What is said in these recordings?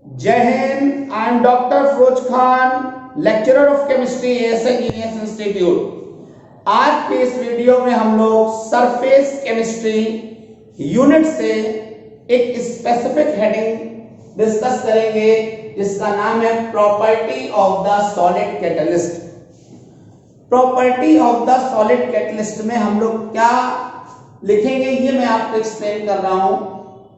जय हिंद। I am doctor Firoz Khan, lecturer of chemistry ASN Genius Institute. आज के इस वीडियो में हम लोग सरफेस केमिस्ट्री यूनिट से एक स्पेसिफिक हेडिंग डिस्कस करेंगे जिसका नाम है property of the solid catalyst. Property of the solid catalyst में हम लोग क्या लिखेंगे ये मैं आपको एक्सप्लेन कर रहा हूं।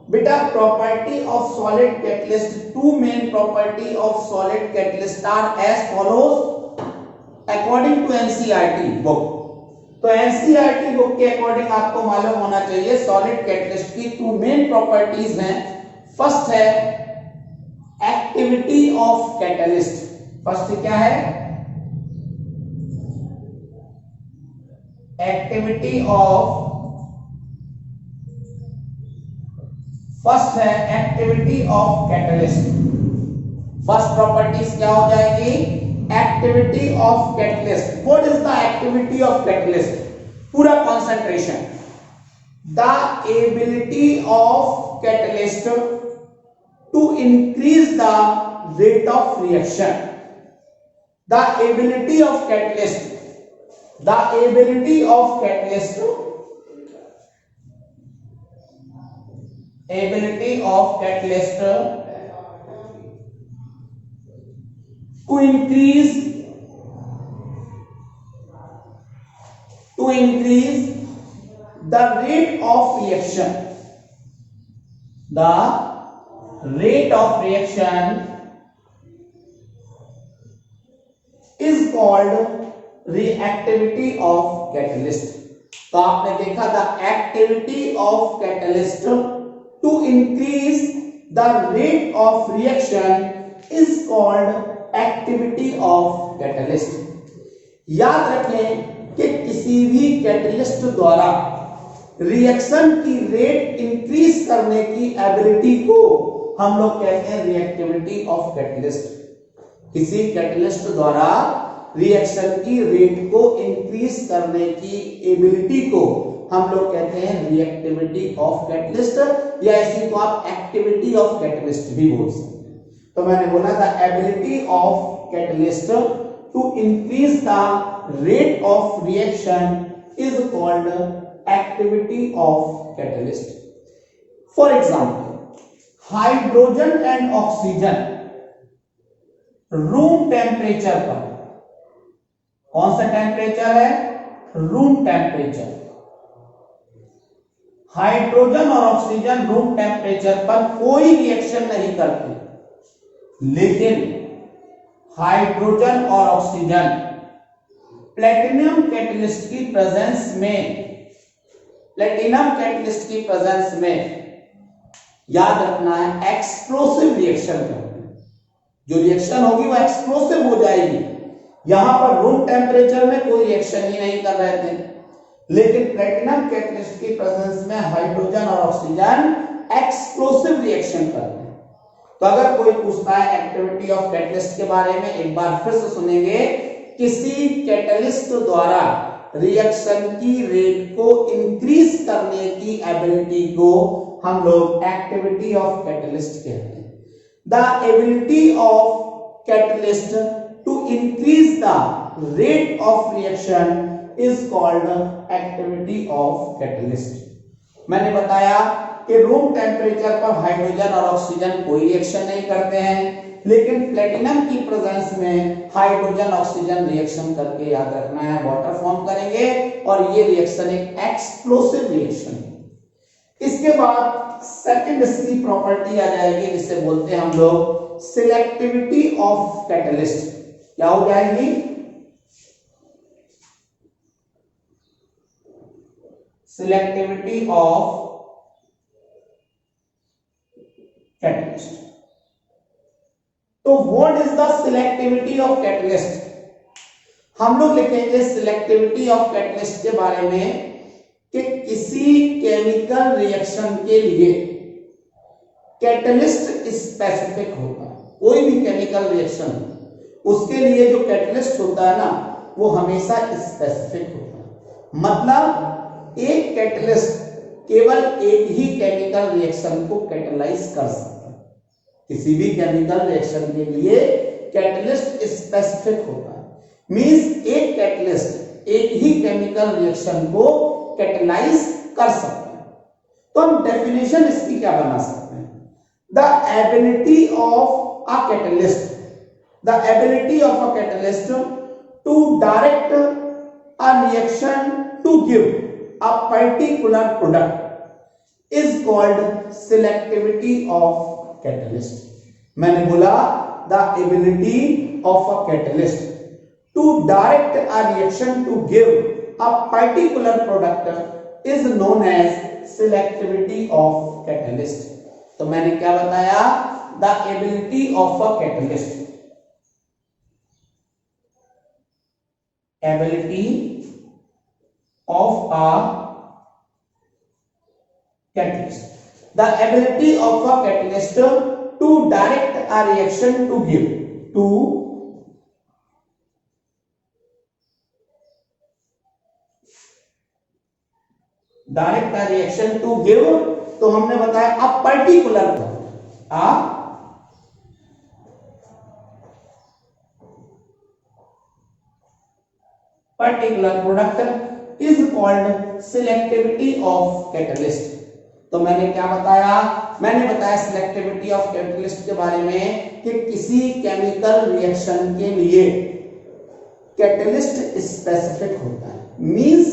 बेटा, property of solid catalyst, two main property of solid catalyst are as follows according to NCERT book. तो एनसीईआरटी बुक के अकॉर्डिंग आपको मालूम होना चाहिए सॉलिड कैटलिस्ट की टू मेन प्रॉपर्टीज हैं। फर्स्ट है एक्टिविटी ऑफ कैटलिस्ट। फर्स्ट क्या है? एक्टिविटी ऑफ, फर्स्ट है activity of catalyst. First properties क्या हो जाएगी? Activity of catalyst. What is the activity of catalyst? पूरा concentration. The ability of catalyst to increase the rate of reaction. The ability of catalyst, the ability of catalyst, ability of catalyst to increase the rate of reaction. The rate of reaction is called reactivity of catalyst. तो आपने देखा the activity of catalyst to increase the rate of reaction is called activity of catalyst. याद रखें कि किसी भी catalyst द्वारा reaction की रेट इंक्रीज करने की एबिलिटी को हम लोग कहते हैं रिएक्टिविटी ऑफ कैटलिस्ट। किसी कैटलिस्ट द्वारा रिएक्शन की रेट को इंक्रीज करने की एबिलिटी को हम लोग कहते हैं रिएक्टिविटी ऑफ कैटलिस्ट, या इसी को आप एक्टिविटी ऑफ कैटलिस्ट भी बोल सकते हैं। तो मैंने बोला था ability of catalyst to increase the rate of reaction is called activity of catalyst. For example, hydrogen and oxygen room temperature पर, कौन सा टेम्परेचर है? Room temperature. हाइड्रोजन और ऑक्सीजन रूम टेम्परेचर पर कोई रिएक्शन नहीं करते, लेकिन हाइड्रोजन और ऑक्सीजन प्लेटिनम कैटलिस्ट की प्रेजेंस में, प्लेटिनम कैटलिस्ट की प्रेजेंस में याद रखना है एक्सप्लोसिव रिएक्शन करते हैं। जो रिएक्शन होगी वो एक्सप्लोसिव हो जाएगी। यहां पर रूम टेम्परेचर में कोई रिएक्शन ही नहीं कर रहे थे, लेकिन प्लेटिनम कैटलिस्ट की प्रेजेंस में हाइड्रोजन और ऑक्सीजन एक्सप्लोसिव रिएक्शन करते हैं। तो अगर कोई पूछता है एक्टिविटी ऑफ कैटलिस्ट के बारे में, एक बार फिर से सुनेंगे। किसी कैटलिस्ट द्वारा रिएक्शन की रेट को इंक्रीज करने की एबिलिटी को हम लोग एक्टिविटी ऑफ कैटलिस्ट कहते हैं। The ability of catalyst to increase the rate of reaction is called activity of catalyst। मैंने बताया कि रूम टेम्परेचर पर हाइड्रोजन और ऑक्सीजन कोई रिएक्शन नहीं करते हैं, लेकिन प्लेटिनम की प्रेजेंस में हाइड्रोजन ऑक्सीजन रिएक्शन करके, याद रखना है, वाटर फॉर्म करेंगे और ये रिएक्शन एक एक्सप्लोसिव रिएक्शन है। इसके बाद सेकंड इसकी प्रॉपर्टी आ जाएगी जिसे बोलते हैं हम लोग सिलेक्टिविटी ऑफ कैटलिस्ट। क्या हो जाएगी? Selectivity of catalyst. तो what is the selectivity of catalyst? हम लोग लिखेंगे सिलेक्टिविटी ऑफ कैटलिस्ट के बारे में कि किसी केमिकल रिएक्शन के लिए कैटलिस्ट स्पेसिफिक होता है। कोई भी केमिकल रिएक्शन उसके लिए जो कैटलिस्ट होता है ना, वो हमेशा स्पेसिफिक होता है। मतलब एक कैटलिस्ट केवल एक ही केमिकल रिएक्शन को कैटलाइज कर सकता है। किसी भी केमिकल रिएक्शन के लिए कैटलिस्ट स्पेसिफिक होता है, मींस एक कैटलिस्ट एक ही केमिकल रिएक्शन को कैटलाइज कर सकता है। तो हम डेफिनेशन इसकी क्या बना सकते हैं? The ability of a catalyst, the ability of a catalyst to direct a reaction to give a particular product is called selectivity of catalyst. मैंने बोला the ability of a catalyst to direct a reaction to give a particular product is known as selectivity of catalyst. तो मैंने क्या बताया? The ability of a catalyst, ability of a catalyst, the ability of a catalyst to direct a reaction to give to direct a reaction to give, तो हमने बताया a particular product is called selectivity of catalyst. तो मैंने क्या बताया? मैंने बताया selectivity of catalyst के बारे में कि किसी केमिकल रिएक्शन के लिए कैटलिस्ट स्पेसिफिक होता है, मींस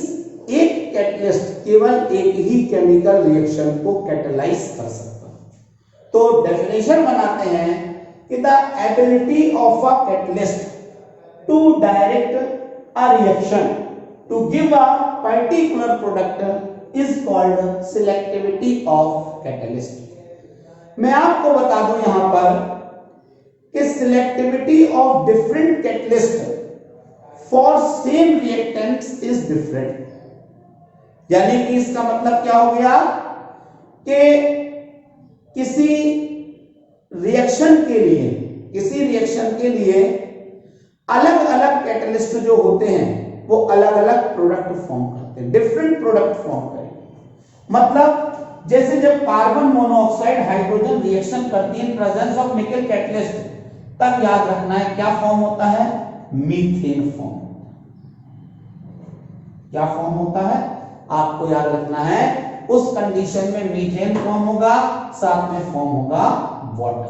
एक कैटलिस्ट केवल एक ही केमिकल रिएक्शन को कैटलाइज कर सकता है। तो डेफिनेशन बनाते हैं कि the ability of a catalyst to direct a reaction to give a particular product is called selectivity of catalyst. मैं आपको बता दूं यहां पर कि selectivity of different catalyst for same reactants is different. यानी कि इसका मतलब क्या हो गया कि किसी रिएक्शन के लिए अलग अलग कैटलिस्ट जो होते हैं वो अलग अलग प्रोडक्ट फॉर्म करते हैं, डिफरेंट प्रोडक्ट फॉर्म करेंगे। मतलब जैसे जब कार्बन मोनोऑक्साइड हाइड्रोजन रिएक्शन करती है इन प्रेजेंस ऑफ निकल कैटलिस्ट, तब याद रखना है क्या फॉर्म होता है? Methane form. क्या फॉर्म होता है? आपको याद रखना है उस कंडीशन में मीथेन फॉर्म होगा, साथ में फॉर्म होगा वाटर।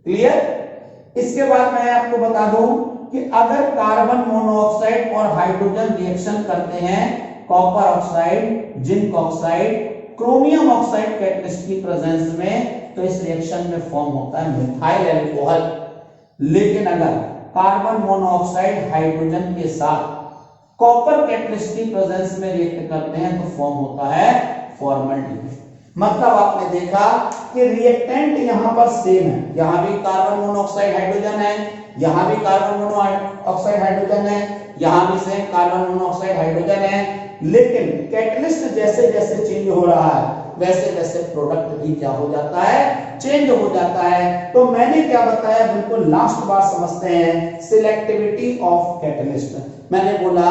क्लियर? इसके बाद मैं आपको बता दूं कि अगर कार्बन मोनोऑक्साइड और हाइड्रोजन रिएक्शन करते हैं copper oxide, zinc oxide, chromium oxide catalyst की प्रेजेंस में, तो इस रिएक्शन में फॉर्म होता है मिथाइल अल्कोहल। लेकिन अगर कार्बन मोनोऑक्साइड हाइड्रोजन के साथ कॉपर कैटलिस्ट की प्रेजेंस में रिएक्ट करते हैं तो फॉर्म होता है फॉर्मल्डिहाइड। मतलब आपने देखा कि रिएक्टेंट यहां पर सेम है, यहां भी कार्बन मोनोऑक्साइड हाइड्रोजन है, यहां भी कार्बन मोनोऑक्साइड हाइड्रोजन है, यहां भी सेम कार्बन मोनोऑक्साइड हाइड्रोजन है, लेकिन कैटलिस्ट जैसे जैसे चेंज हो रहा है वैसे वैसे प्रोडक्ट भी क्या हो जाता है? चेंज हो जाता है। तो मैंने क्या बताया? बिल्कुल लास्ट बार समझते हैं, सिलेक्टिविटी ऑफ कैटलिस्ट। मैंने बोला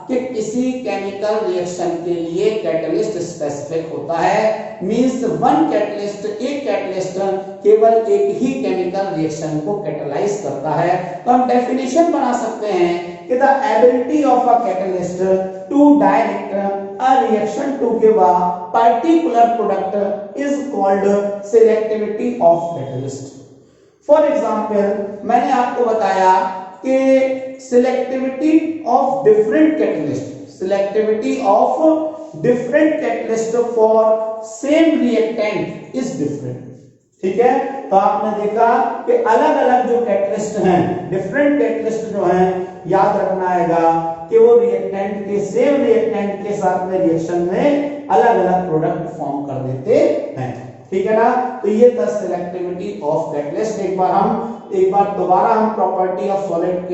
कि किसी केमिकल रिएक्शन के लिए कैटलिस्ट स्पेसिफिक होता है, मींस वन कैटलिस्ट, एक कैटलिस्ट केवल एक ही केमिकल रिएक्शन को कैटलाइज करता है। तो हम डेफिनेशन बना सकते हैं कि the ability of a catalyst to direct a reaction to give a particular product is called selectivity of catalyst. For example, मैंने आपको बताया कि selectivity of different catalyst for same reactant is different. ठीक है? तो आपने देखा कि अलग अलग जो कैटलिस्ट हैं, डिफरेंट कैटलिस्ट जो हैं, याद रखना आएगा कि वो रिएक्टेंट के सेम रिएक्टेंट के साथ में रिएक्शन में अलग अलग प्रोडक्ट फॉर्म कर देते हैं। ठीक है ना? तो ये था सिलेक्टिविटी ऑफ कैटलिस्ट। एक बार दोबारा हम प्रॉपर्टी ऑफ सॉलिड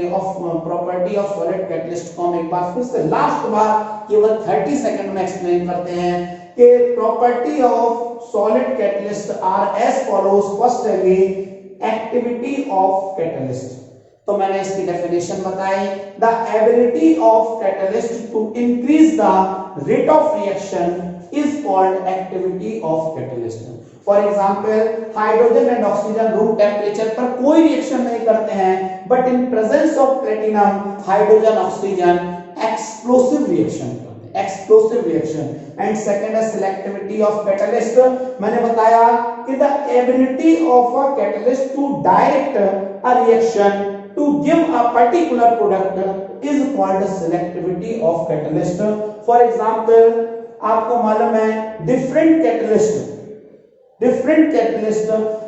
कैटलिस्ट को हम एक बार फिर से लास्ट बार केवल 30 सेकंड में एक्सप्लेन करते हैं कि property of solid catalyst are as follows. First है एक्टिविटी ऑफ कैटलिस्ट, तो मैंने इसकी डेफिनेशन बताई, the ability of catalyst to increase the rate of reaction is called activity of catalyst. For example, hydrogen and oxygen room temperature पर कोई reaction नहीं करते हैं, but in presence of platinum hydrogen oxygen explosive reaction करते हैं, explosive reaction. And second है selectivity of catalyst. मैंने बताया कि the ability of a catalyst to direct a reaction to give a particular product is called selectivity of catalyst. For example, आपको मालूम है different catalyst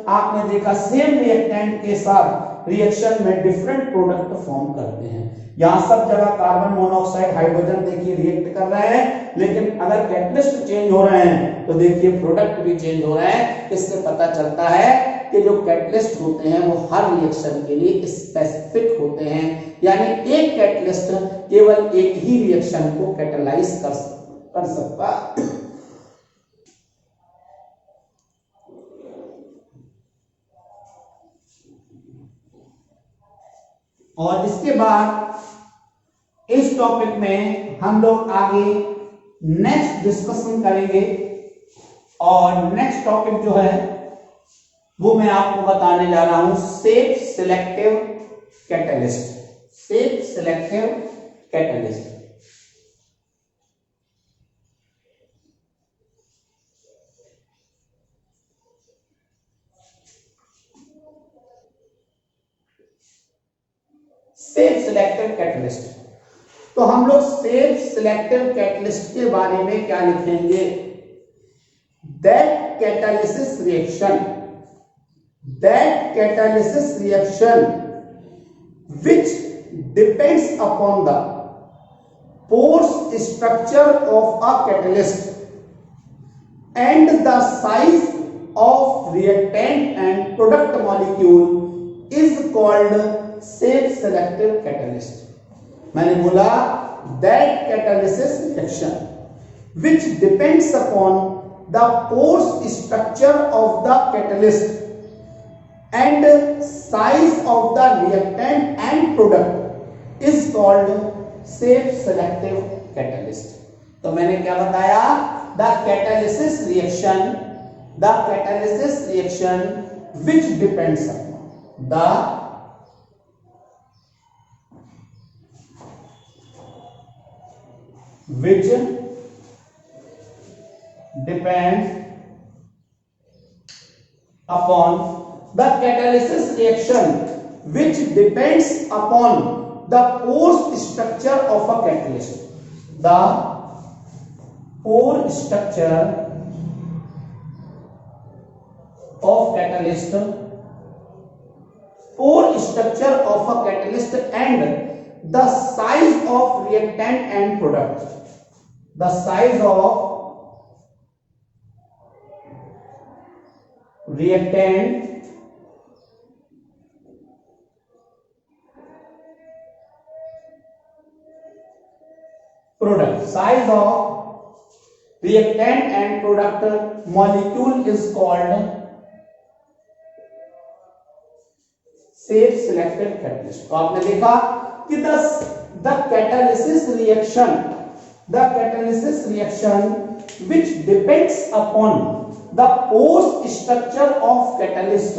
आपने देखा सेम रिएक्टेंट के साथ रिएक्शन में डिफरेंट प्रोडक्ट फॉर्म करते हैं. यहां सब जगह कार्बन मोनोऑक्साइड हाइड्रोजन देखिए रिएक्ट कर रहे हैं, लेकिन अगर कैटलिस्ट चेंज हो रहे हैं तो देखिए प्रोडक्ट भी चेंज हो रहे हैं. इससे पता चलता है कि जो कैटलिस्ट होते हैं वो हर रिएक्शन के लिए स्पेसिफिक होते हैं, यानी एक कैटलिस्ट केवल एक ही रिएक्शन को कैटलाइज कर सकता. और इसके बाद इस टॉपिक में हम लोग आगे नेक्स्ट डिस्कशन करेंगे, और नेक्स्ट टॉपिक जो है वो मैं आपको बताने जा रहा हूं safe selective catalyst. Safe selective catalyst. Safe selective catalyst. तो हम लोग सेफ सिलेक्टिव कैटलिस्ट के बारे में क्या लिखेंगे? That catalysis reaction which depends upon the pore structure of a catalyst and the size of reactant and product molecule is called safe selective catalyst. मैंने बोला that catalysis reaction which depends upon the pore structure of the catalyst and size of the reactant and product is called safe selective catalyst. तो मैंने क्या बताया? The catalysis reaction which depends upon the which depends upon the catalysis reaction which depends upon the pore structure of a catalyst. The pore structure of catalyst and the size of reactant and product. The size of reactant product. Size of reactant and product molecule is called safe selective catalyst. तो आपने देखा कि the catalysis reaction which depends upon the pore structure of catalyst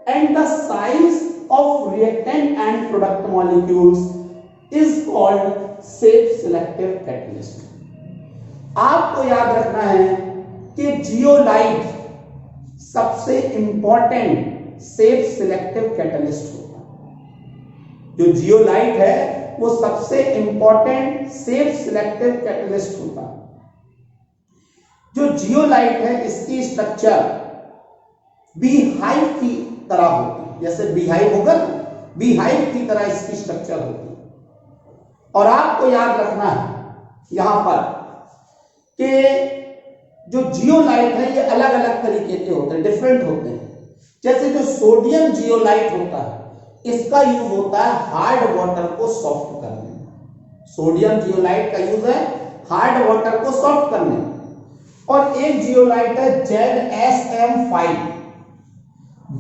and the size of reactant and product molecules is called safe selective catalyst. आपको याद रखना है कि zeolite सबसे इंपॉर्टेंट सेफ सिलेक्टिव कैटलिस्ट होता है. जो जियोलाइट है वो सबसे इंपॉर्टेंट सेफ सिलेक्टिव कैटलिस्ट होता है. जो जियोलाइट है इसकी स्ट्रक्चर बीहाइव की तरह होती है. जैसे बीहाइव होगा ना, बीहाइव की तरह इसकी स्ट्रक्चर होती है. और आपको याद रखना है यहां पर कि जो जियोलाइट है ये अलग अलग तरीके के होते हैं, डिफरेंट होते हैं. जैसे जो सोडियम जियोलाइट होता है इसका यूज होता है हार्ड वाटर को सॉफ्ट करने में. सोडियम जियोलाइट का यूज है हार्ड वाटर को सॉफ्ट करने में. और एक जियोलाइट है ZSM5.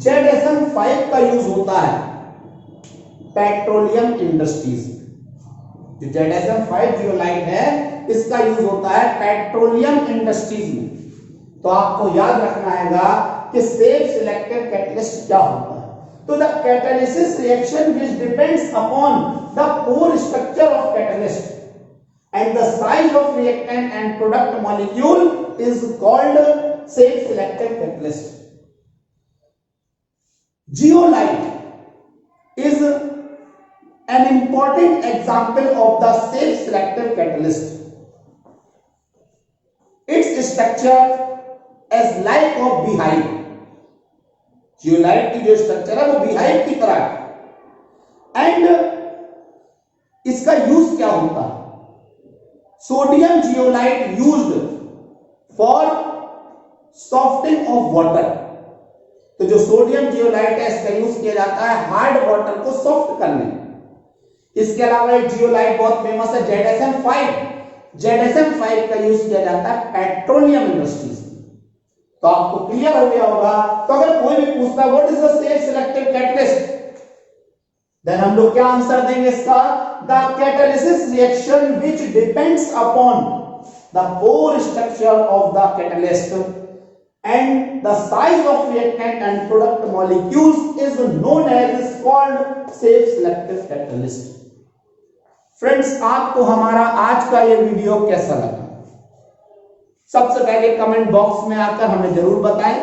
ZSM5 का यूज होता है पेट्रोलियम इंडस्ट्रीज. जो ZSM5 जियोलाइट है इसका यूज होता है पेट्रोलियम इंडस्ट्रीज में। तो आपको याद रखना हैगा कि सेल्फ सिलेक्टेड कैटलिस्ट क्या होता है। तो the catalysis reaction which depends upon the core structure of catalyst and the size of reactant and product molecule is called self-selected catalyst. Zeolite is an important example of the self-selected catalyst. Its structure as like of beehive. Zeolite की जो structure है वो beehive की तरह है। And इसका use क्या होता है? Sodium zeolite used for softening of water. तो जो सोडियम जियोलाइट है इसका यूज किया जाता है हार्ड वाटर को सॉफ्ट करने। इसके अलावा एक जियोलाइट बहुत फेमस है ZSM-5। ZSM-5 का यूज किया जाता है पेट्रोलियम इंडस्ट्रीज में। तो आपको क्लियर हो गया होगा। तो अगर कोई भी पूछता है what is the self selected catalyst, then हम लोग क्या आंसर देंगे इसका? The catalysis reaction which depends upon the core structure of the catalyst and the size of reactant and product molecules is known as is called self selected catalyst. Friends, आपको हमारा आज का ये वीडियो कैसा लगा? सबसे पहले कमेंट बॉक्स में आकर हमें जरूर बताएं।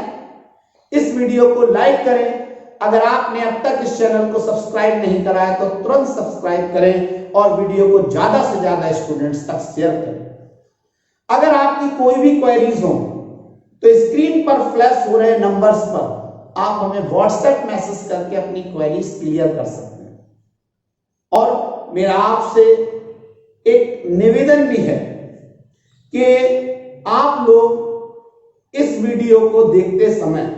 इस वीडियो को लाइक करें। अगर आपने अब तक इस चैनल को सब्सक्राइब नहीं करा है तो तुरंत सब्सक्राइब करें और वीडियो को ज्यादा से ज्यादा स्टूडेंट्स तक शेयर करें। अगर आपकी कोई भी क्वेरीज हो तो स्क्रीन पर फ्लैश हो रहे नंबर्स पर आप हमें व्हाट्सएप मैसेज करके अपनी क्वेरीज क्लियर कर सकते हैं। और मेरा आपसे एक निवेदन भी है कि आप लोग इस वीडियो को देखते समय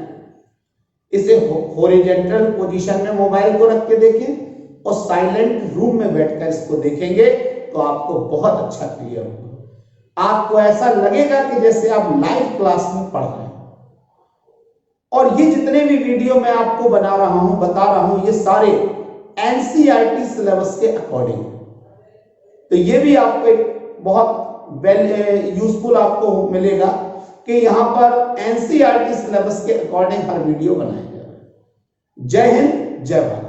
इसे हॉरिजॉन्टल पोजीशन में मोबाइल को रख के देखें और साइलेंट रूम में बैठकर इसको देखेंगे तो आपको बहुत अच्छा क्लियर होगा। आपको ऐसा लगेगा कि जैसे आप लाइव क्लास में पढ़ रहे हैं। और ये जितने भी वीडियो मैं आपको बता रहा हूं, ये सारे एनसीईआरटी सिलेबस के अकॉर्डिंग। तो ये भी आपको एक बहुत यूजफुल आपको मिलेगा कि यहां पर एनसीईआरटी सिलेबस के अकॉर्डिंग हर वीडियो बनाया जा रहा है। जय हिंद, जय भारत।